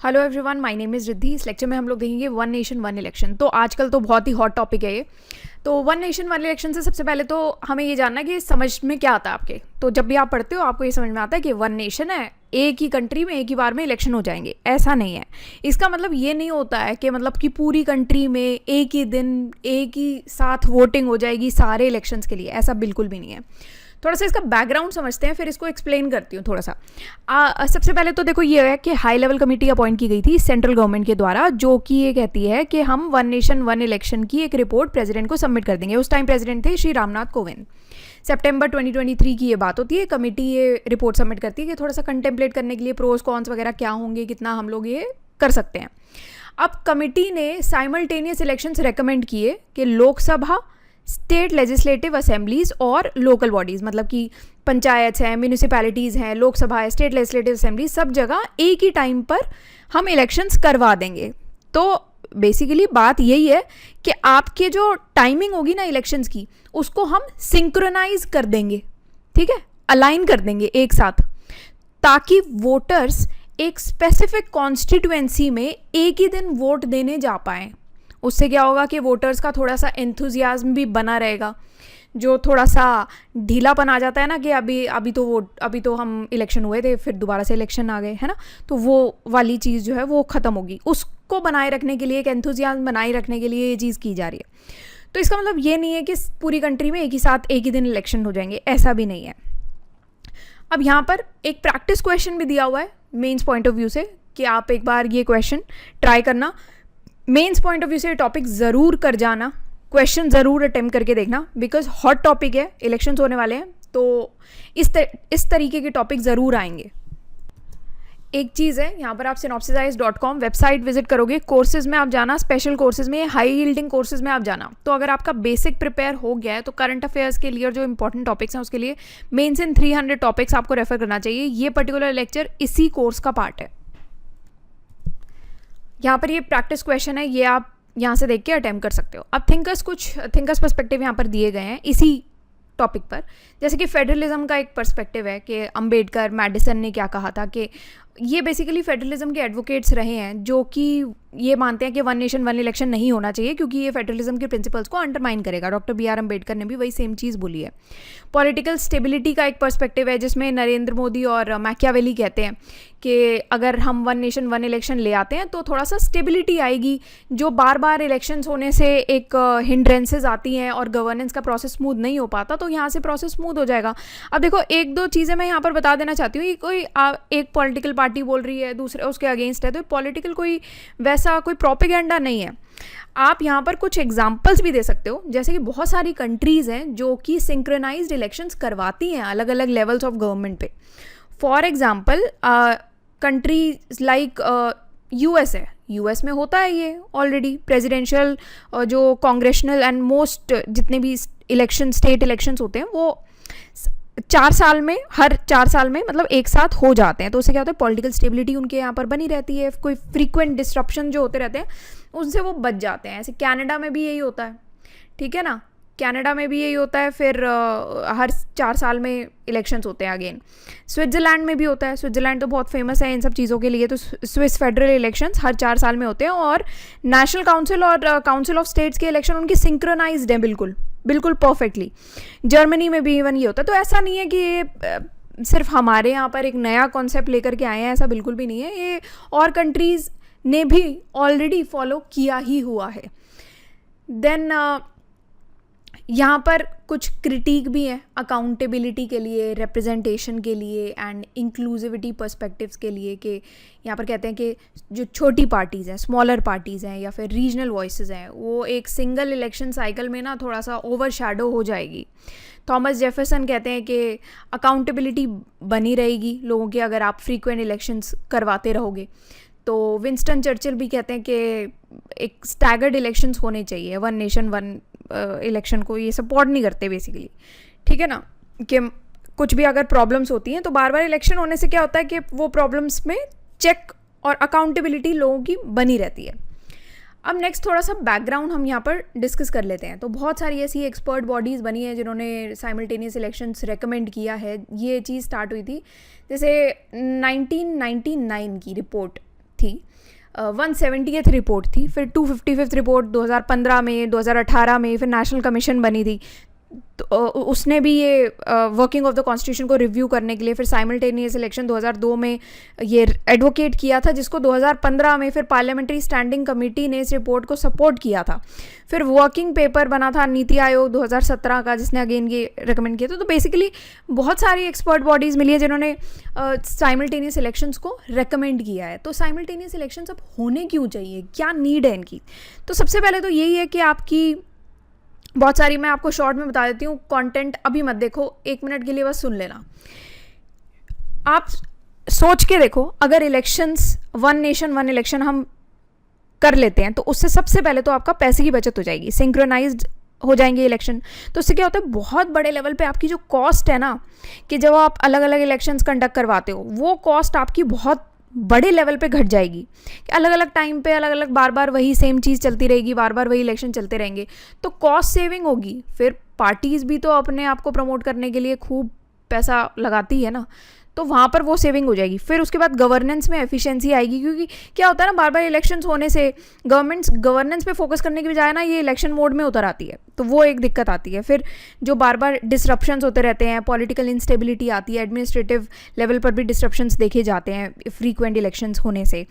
Hello everyone, my name is Riddhi. इस lecture में हम लोग देखेंगे वन नेशन वन इलेक्शन। तो आजकल तो बहुत ही हॉट टॉपिक है ये। तो वन नेशन वन इलेक्शन से सबसे पहले तो हमें ये जानना है कि समझ में क्या आता है आपके। तो जब भी आप पढ़ते हो आपको ये समझ में आता है कि वन नेशन है, एक ही कंट्री में एक ही बार में इलेक्शन हो जाएंगे। ऐसा नहीं है। इसका मतलब ये नहीं होता है कि मतलब कि पूरी कंट्री में एक ही दिन एक ही साथ वोटिंग हो जाएगी सारे इलेक्शंस के लिए। ऐसा बिल्कुल भी नहीं है। थोड़ा सा इसका बैकग्राउंड समझते हैं, फिर इसको एक्सप्लेन करती हूँ थोड़ा सा। सबसे पहले तो देखो ये है कि हाई लेवल कमेटी अपॉइंट की गई थी सेंट्रल गवर्नमेंट के द्वारा, जो कि ये कहती है कि हम वन नेशन वन इलेक्शन की एक रिपोर्ट प्रेसिडेंट को सबमिट कर देंगे। उस टाइम प्रेसिडेंट थे श्री रामनाथ कोविंद। सितंबर 2023 की ये बात होती है। कमेटी ये रिपोर्ट सबमिट करती है कि थोड़ा सा कंटेम्पलेट करने के लिए प्रोज कॉन्स वगैरह क्या होंगे, कितना हम लोग ये कर सकते हैं। अब कमेटी ने साइमल्टेनियस इलेक्शंस रेकमेंड किए कि लोकसभा, स्टेट लेजिस्लेटिव असेंबलीज और लोकल बॉडीज़, मतलब कि पंचायत हैं, म्यूनिसिपैलिटीज़ हैं, लोकसभा है, स्टेट लेजिस्लेटिव असेंबली, सब जगह एक ही टाइम पर हम इलेक्शंस करवा देंगे। तो बेसिकली बात यही है कि आपके जो टाइमिंग होगी ना इलेक्शंस की, उसको हम सिंक्रोनाइज कर देंगे, ठीक है, अलाइन कर देंगे एक साथ, ताकि वोटर्स एक स्पेसिफिक कॉन्स्टिट्यूएंसी में एक ही दिन वोट देने जा पाएँ। उससे क्या होगा कि वोटर्स का थोड़ा सा एंथुजियाज्म भी बना रहेगा। जो थोड़ा सा ढीलापन आ जाता है ना कि अभी तो हम इलेक्शन हुए थे, फिर दोबारा से इलेक्शन आ गए, है ना, तो वो वाली चीज़ जो है वो ख़त्म होगी। उसको बनाए रखने के लिए, एक एंथुजियाज्म बनाए रखने के लिए ये चीज़ की जा रही है। तो इसका मतलब ये नहीं है कि पूरी कंट्री में एक ही साथ एक ही दिन इलेक्शन हो जाएंगे, ऐसा भी नहीं है। अब यहाँ पर एक प्रैक्टिस क्वेश्चन भी दिया हुआ है मेंस पॉइंट ऑफ व्यू से, कि आप एक बार ये क्वेश्चन ट्राई करना। मेंस पॉइंट ऑफ व्यू से टॉपिक ज़रूर कर जाना, क्वेश्चन ज़रूर अटेम्प्ट करके देखना, बिकॉज हॉट टॉपिक है, इलेक्शंस होने वाले हैं, तो इस तरीके के टॉपिक ज़रूर आएंगे। एक चीज़ है, यहाँ पर आप synopsisize.com वेबसाइट विजिट करोगे, कोर्सेज में आप जाना, स्पेशल कोर्सेज में, हाई यील्डिंग कोर्सेज में आप जाना। तो अगर आपका बेसिक प्रिपेयर हो गया है तो करंट अफेयर्स के लिए और जो इंपॉर्टेंट टॉपिक्स हैं उसके लिए मेंस इन 300 टॉपिक्स आपको रेफर करना चाहिए। ये पर्टिकुलर लेक्चर इसी कोर्स का पार्ट है। यहाँ पर ये प्रैक्टिस क्वेश्चन है, ये आप यहाँ से देख के अटेम्प्ट कर सकते हो। अब थिंकर्स पर्सपेक्टिव यहाँ पर दिए गए हैं इसी टॉपिक पर। जैसे कि फेडरलिज्म का एक पर्सपेक्टिव है कि अंबेडकर, मैडिसन ने क्या कहा था, कि ये बेसिकली फेडरलिज्म के एडवोकेट्स रहे हैं, जो कि ये मानते हैं कि वन नेशन वन इलेक्शन नहीं होना चाहिए क्योंकि ये फेडरलिज्म के प्रिंसिपल्स को अंडरमाइन करेगा। डॉक्टर बी आर अम्बेडकर ने भी वही सेम चीज़ बोली है। पॉलिटिकल स्टेबिलिटी का एक पर्सपेक्टिव है, जिसमें नरेंद्र मोदी और मैकियावेली कहते हैं कि अगर हम वन नेशन वन इलेक्शन ले आते हैं तो थोड़ा सा स्टेबिलिटी आएगी। जो बार बार इलेक्शंस होने से एक हिंड्रेंसेस आती हैं और गवर्नेंस का प्रोसेस स्मूथ नहीं हो पाता, तो यहाँ से प्रोसेस स्मूथ हो जाएगा। अब देखो, एक दो चीज़ें मैं यहाँ पर बता देना चाहती हूँ। कोई एक पॉलिटिकल पार्टी बोल रही है, दूसरे उसके अगेंस्ट है, तो पॉलिटिकल वैसा कोई प्रोपेगेंडा नहीं है। आप यहाँ पर कुछ एग्जाम्पल्स भी दे सकते हो, जैसे कि बहुत सारी कंट्रीज़ हैं जो कि सिंक्रोनाइज्ड इलेक्शंस करवाती हैं अलग अलग लेवल्स ऑफ गवर्नमेंट पे। For example countries like US है, यूएस में होता है ये ऑलरेडी प्रेसिडेंशियल, जो कांग्रेशनल एंड मोस्ट जितने भी इलेक्शन, स्टेट इलेक्शंस होते हैं, वो हर 4 साल में मतलब एक साथ हो जाते हैं। तो उससे क्या होता है, पॉलिटिकल स्टेबिलिटी उनके यहाँ पर बनी रहती है। कोई फ्रीक्वेंट डिस्ट्रप्शन जो होते रहते हैं उनसे वो बच जाते हैं। ऐसे कनाडा में भी यही होता है, ठीक है ना, कनाडा में भी यही होता है। फिर हर 4 साल में इलेक्शंस होते हैं अगेन। स्विट्ज़रलैंड में भी होता है, स्विट्ज़रलैंड तो बहुत फेमस है इन सब चीज़ों के लिए। तो स्विस फेडरल इलेक्शंस हर 4 साल में होते हैं, और नेशनल काउंसिल और काउंसिल ऑफ स्टेट्स के इलेक्शन उनके सिंक्रोनाइज्ड हैं बिल्कुल परफेक्टली। जर्मनी में भी इवन ये होता है। तो ऐसा नहीं है कि ये सिर्फ हमारे यहाँ पर एक नया कॉन्सेप्ट लेकर के आए हैं, ऐसा बिल्कुल भी नहीं है। ये और कंट्रीज़ ने भी ऑलरेडी फॉलो किया ही हुआ है। देन यहाँ पर कुछ क्रिटिक भी है अकाउंटेबिलिटी के लिए, रिप्रेजेंटेशन के लिए एंड इंक्लूसिविटी पर्सपेक्टिव्स के लिए, कि यहाँ पर कहते हैं कि जो छोटी पार्टीज़ हैं, स्मॉलर पार्टीज़ हैं या फिर रीजनल वॉइसेस हैं, वो एक सिंगल इलेक्शन साइकिल में ना थोड़ा सा ओवरशैडो हो जाएगी। थॉमस जेफरसन कहते हैं कि अकाउंटेबिलिटी बनी रहेगी लोगों की अगर आप फ्रीक्वेंट इलेक्शंस करवाते रहोगे। तो विंस्टन चर्चिल भी कहते हैं कि एक स्टैगर्ड इलेक्शंस होने चाहिए। वन नेशन वन इलेक्शन को ये सपोर्ट नहीं करते बेसिकली, ठीक है ना, कि कुछ भी अगर प्रॉब्लम्स होती हैं तो बार बार इलेक्शन होने से क्या होता है कि वो प्रॉब्लम्स में चेक और अकाउंटेबिलिटी लोगों की बनी रहती है। अब नेक्स्ट थोड़ा सा बैकग्राउंड हम यहाँ पर डिस्कस कर लेते हैं। तो बहुत सारी ऐसी एक्सपर्ट बॉडीज़ बनी है जिन्होंने साइमल्टेनियस इलेक्शंस रेकमेंड किया है। ये चीज़ स्टार्ट हुई थी जैसे 1999 की रिपोर्ट थी 170th रिपोर्ट थी, फिर 255th रिपोर्ट 2015 में, 2018 में, फिर नेशनल कमीशन बनी थी, तो उसने भी ये वर्किंग ऑफ द कॉन्स्टिट्यूशन को रिव्यू करने के लिए फिर साइमल्टेनियस इलेक्शन 2002 में ये एडवोकेट किया था, जिसको 2015 में फिर पार्लियामेंट्री स्टैंडिंग कमेटी ने इस रिपोर्ट को सपोर्ट किया था। फिर वर्किंग पेपर बना था नीति आयोग 2017 का, जिसने अगेन ये रिकमेंड किया था। तो बेसिकली बहुत सारी एक्सपर्ट बॉडीज़ मिली है जिन्होंने साइमल्टेनियस इलेक्शंस को रेकमेंड किया है। तो साइमल्टेनियस इलेक्शंस अब होने क्यों चाहिए, क्या नीड है इनकी? तो सबसे पहले तो यही है कि आपकी बहुत सारी, मैं आपको शॉर्ट में बता देती हूँ, कंटेंट अभी मत देखो, 1 मिनट के लिए बस सुन लेना। आप सोच के देखो, अगर elections one nation one election हम कर लेते हैं तो उससे सबसे पहले तो आपका पैसे की बचत हो जाएगी, सिंक्रोनाइज्ड हो जाएंगे इलेक्शन। तो उससे क्या होता है, बहुत बड़े लेवल पे आपकी जो कॉस्ट है ना, कि जब आप अलग अलग इलेक्शंस कंडक्ट करवाते हो, वो कॉस्ट आपकी बहुत बड़े लेवल पे घट जाएगी। कि अलग अलग टाइम पे अलग अलग बार बार वही सेम चीज़ चलती रहेगी, बार बार वही इलेक्शन चलते रहेंगे, तो कॉस्ट सेविंग होगी। फिर पार्टीज़ भी तो अपने आप को प्रमोट करने के लिए खूब पैसा लगाती है ना, तो वहाँ पर वो सेविंग हो जाएगी। फिर उसके बाद गवर्नेंस में एफिशिएंसी आएगी, क्योंकि क्या होता है ना, बार बार इलेक्शंस होने से गवर्नमेंट्स गवर्नेंस पे फोकस करने की बजाय ना ये इलेक्शन मोड में उतर आती है, तो वो एक दिक्कत आती है। फिर जो बार बार डिसरप्शंस होते रहते हैं, पॉलिटिकल इंस्टेबिलिटी आती है, एडमिनिस्ट्रेटिव लेवल पर भी डिसरप्शंस देखे जाते हैं फ्रीक्वेंट इलेक्शंस होने से,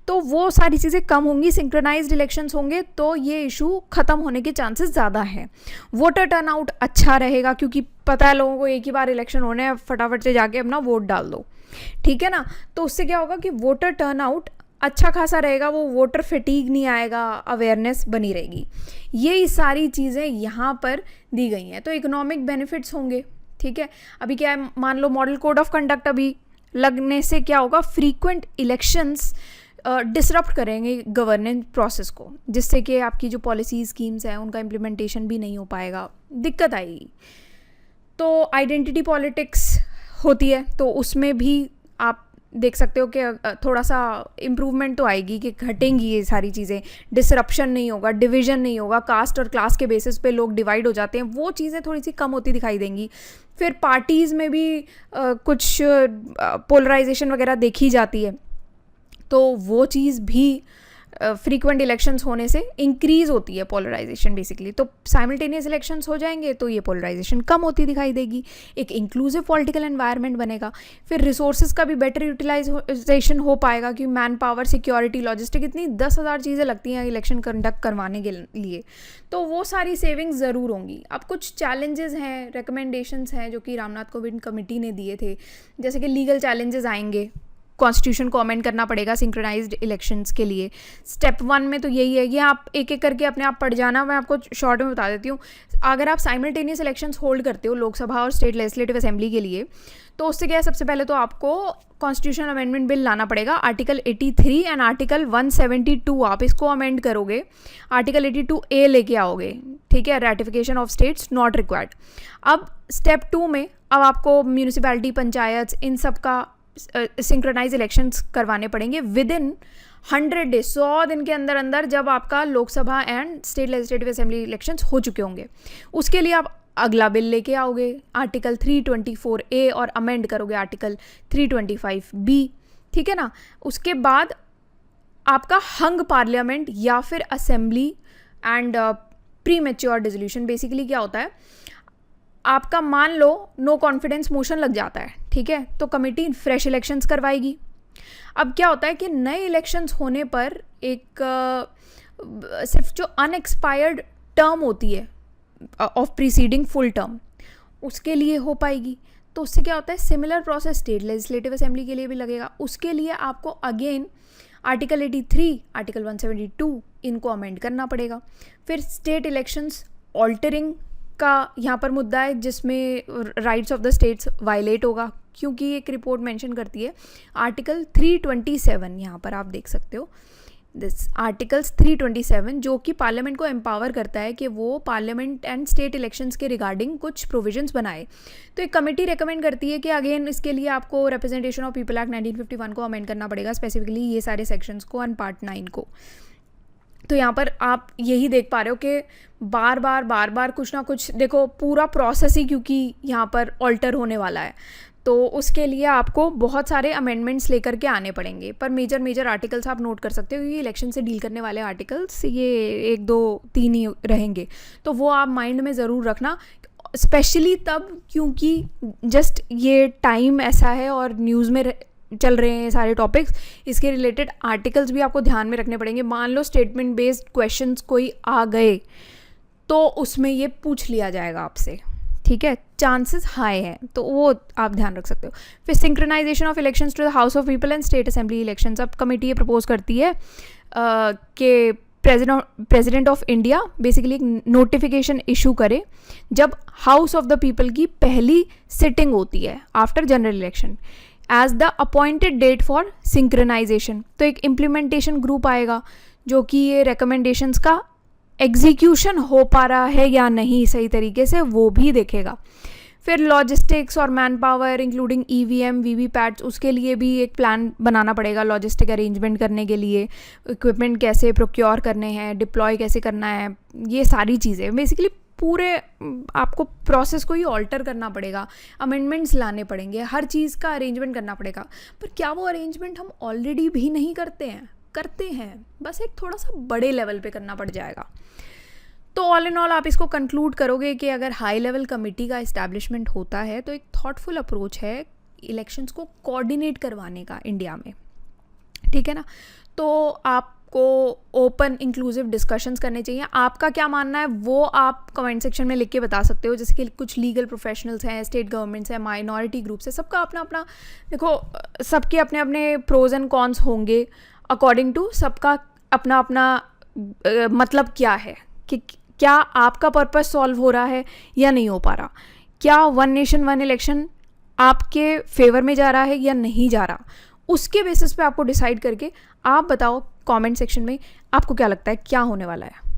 तो वो सारी चीज़ें कम होंगी। सिंक्रोनाइज्ड इलेक्शंस होंगे तो ये इशू ख़त्म होने के चांसेस ज़्यादा हैं। वोटर टर्नआउट अच्छा रहेगा, क्योंकि पता है लोगों को एक ही बार इलेक्शन होने हैं, फटाफट से जाके अपना वोट डाल दो, ठीक है ना। तो उससे क्या होगा कि वोटर टर्नआउट अच्छा खासा रहेगा, वो वोटर फैटीग नहीं आएगा, अवेयरनेस बनी रहेगी। ये सारी चीज़ें यहाँ पर दी गई हैं। तो इकोनॉमिक बेनिफिट्स होंगे, ठीक है। अभी क्या है, मान low model code of conduct अभी लगने से क्या होगा, फ्रीक्वेंट इलेक्शंस डिसरप्ट करेंगे गवर्नेंस प्रोसेस को, जिससे कि आपकी जो पॉलिसी स्कीम्स हैं उनका इम्प्लीमेंटेशन भी नहीं हो पाएगा, दिक्कत आएगी। तो आइडेंटिटी पॉलिटिक्स होती है, तो उसमें भी आप देख सकते हो कि थोड़ा सा इम्प्रूवमेंट तो आएगी, कि घटेंगी ये सारी चीज़ें, डिसरप्शन नहीं होगा, डिवीजन नहीं होगा, कास्ट और क्लास के बेसिस पे लोग डिवाइड हो जाते हैं, वो चीज़ें थोड़ी सी कम होती दिखाई देंगी। फिर पार्टीज़ में भी कुछ पोलराइजेशन वगैरह देखी जाती है, तो वो चीज़ भी फ्रीक्वेंट इलेक्शंस होने से इंक्रीज़ होती है, पोलराइजेशन बेसिकली। तो साइमल्टेनियस इलेक्शंस हो जाएंगे तो ये पोलराइजेशन कम होती दिखाई देगी, एक इंक्लूसिव पॉलिटिकल एनवायरनमेंट बनेगा। फिर रिसोर्सेज का भी बेटर यूटिलाइजेशन हो पाएगा, कि मैन पावर, सिक्योरिटी, लॉजिस्टिक, इतनी 10,000 चीज़ें लगती हैं इलेक्शन कंडक्ट करवाने के लिए, तो वो सारी सेविंग्स ज़रूर होंगी। अब कुछ चैलेंजेस हैं, रिकमेंडेशंस हैं जो कि रामनाथ कोविंद कमेटी ने दिए थे, जैसे कि लीगल चैलेंजेस आएंगे, कॉन्स्टिट्यूशन को अमेंड करना पड़ेगा सिंक्रोनाइज्ड इलेक्शंस के लिए। स्टेप 1 में तो यही है, ये आप एक एक करके अपने आप पढ़ जाना, मैं आपको शॉर्ट में बता देती हूँ। अगर आप साइमल्टेनियस इलेक्शंस होल्ड करते हो लोकसभा और स्टेट लेजिस्लेटिव असेंबली के लिए, तो उससे क्या है, सबसे पहले तो आपको कॉन्स्टिट्यूशन अमेंडमेंट बिल लाना पड़ेगा। आर्टिकल 83 एंड आर्टिकल 172 आप इसको अमेंड करोगे, आर्टिकल 82A लेके आओगे, ठीक है। Ratification of states not required. अब स्टेप 2 में अब आपको म्यूनिसिपैलिटी, पंचायत, इन सब का सिंक्रोनाइज इलेक्शंस करवाने पड़ेंगे विद इन 100 डेज, 100 दिन के अंदर अंदर, जब आपका Lok Sabha and state legislative assembly elections हो चुके होंगे। उसके लिए आप अगला बिल लेके आओगे, आर्टिकल 324A, और अमेंड करोगे आर्टिकल 325B, ठीक है ना। उसके बाद आपका हंग पार्लियामेंट या फिर assembly and pre mature dissolution. Basically क्या होता है, आपका मान लो नो कॉन्फिडेंस मोशन लग जाता है, ठीक है, तो कमेटी फ्रेश इलेक्शंस करवाएगी। अब क्या होता है कि नए इलेक्शंस होने पर एक सिर्फ जो अनएक्सपायर्ड टर्म होती है ऑफ प्रीसीडिंग फुल टर्म, उसके लिए हो पाएगी। तो उससे क्या होता है, similar process state legislative assembly के लिए भी लगेगा। उसके लिए आपको अगेन आर्टिकल 83, आर्टिकल 172 इनको अमेंड करना पड़ेगा। फिर स्टेट इलेक्शंस ऑल्टरिंग का यहाँ पर मुद्दा है, जिसमें rights of the states violate होगा, क्योंकि एक रिपोर्ट मेंशन करती है आर्टिकल 327, यहाँ पर आप देख सकते हो दिस आर्टिकल्स 327, जो कि पार्लियामेंट को एम्पावर करता है कि वो पार्लियामेंट एंड स्टेट इलेक्शंस के रिगार्डिंग कुछ प्रोविजंस बनाए। तो एक कमेटी रेकमेंड करती है कि अगेन इसके लिए आपको रिप्रेजेंटेशन ऑफ पीपल एक्ट 1951 को अमेंड करना पड़ेगा, स्पेसिफिकली ये सारे सेक्शंस को एंड पार्ट 9 को। तो यहाँ पर आप यही देख पा रहे हो कि बार बार कुछ ना कुछ, देखो पूरा प्रोसेस ही क्योंकि यहाँ पर ऑल्टर होने वाला है, तो उसके लिए आपको बहुत सारे अमेंडमेंट्स लेकर के आने पड़ेंगे, पर मेजर आर्टिकल्स आप नोट कर सकते हो, ये इलेक्शन से डील करने वाले आर्टिकल्स ये 1 2 3 ही रहेंगे, तो वो आप माइंड में ज़रूर रखना, स्पेशली तब क्योंकि जस्ट ये टाइम ऐसा है और न्यूज़ में चल रहे हैं सारे टॉपिक्स, इसके रिलेटेड आर्टिकल्स भी आपको ध्यान में रखने पड़ेंगे। मान लो स्टेटमेंट बेस्ड क्वेश्चंस कोई आ गए तो उसमें ये पूछ लिया जाएगा आपसे, ठीक है, चांसेस हाई हैं, तो वो आप ध्यान रख सकते हो। फिर synchronisation of elections to the House of People and state assembly elections, अब कमेटी ये प्रपोज करती है कि प्रेसिडेंट ऑफ इंडिया बेसिकली एक नोटिफिकेशन इशू करे जब हाउस ऑफ द पीपल की पहली सिटिंग होती है after general election as the appointed date for synchronisation. तो एक इम्प्लीमेंटेशन ग्रुप आएगा जो कि ये रिकमेंडेशंस का एग्जीक्यूशन हो पा रहा है या नहीं सही तरीके से वो भी देखेगा। फिर लॉजिस्टिक्स और man power including EVM VVPATs, उसके लिए भी एक प्लान बनाना पड़ेगा लॉजिस्टिक अरेंजमेंट करने के लिए, इक्विपमेंट कैसे प्रोक्योर करने हैं, डिप्लॉय कैसे करना है, ये सारी चीज़ें बेसिकली पूरे आपको प्रोसेस को ही ऑल्टर करना पड़ेगा, अमेंडमेंट्स लाने पड़ेंगे, हर चीज़ का अरेंजमेंट करना पड़ेगा। पर क्या वो अरेंजमेंट हम ऑलरेडी भी नहीं करते हैं, बस एक थोड़ा सा बड़े लेवल पे करना पड़ जाएगा। तो ऑल इन ऑल आप इसको कंक्लूड करोगे कि अगर हाई लेवल कमेटी का इस्टेब्लिशमेंट होता है तो एक थॉटफुल अप्रोच है इलेक्शंस को कोऑर्डिनेट करवाने का इंडिया में, ठीक है ना। तो आपको ओपन इंक्लूसिव डिस्कशंस करने चाहिए। आपका क्या मानना है वो आप कमेंट सेक्शन में लिख के बता सकते हो, जैसे कि कुछ लीगल प्रोफेशनल्स हैं, स्टेट गवर्नमेंट्स हैं, माइनॉरिटी ग्रुप्स है, सबका अपना अपना, देखो सबके अपने अपने प्रोज एंड कॉन्स होंगे, अकॉर्डिंग टू सबका अपना अपना मतलब क्या है कि क्या आपका पर्पस सॉल्व हो रहा है या नहीं हो पा रहा, क्या 1 नेशन 1 इलेक्शन आपके फेवर में जा रहा है या नहीं जा रहा, उसके बेसिस पे आपको डिसाइड करके आप बताओ कमेंट सेक्शन में आपको क्या लगता है क्या होने वाला है।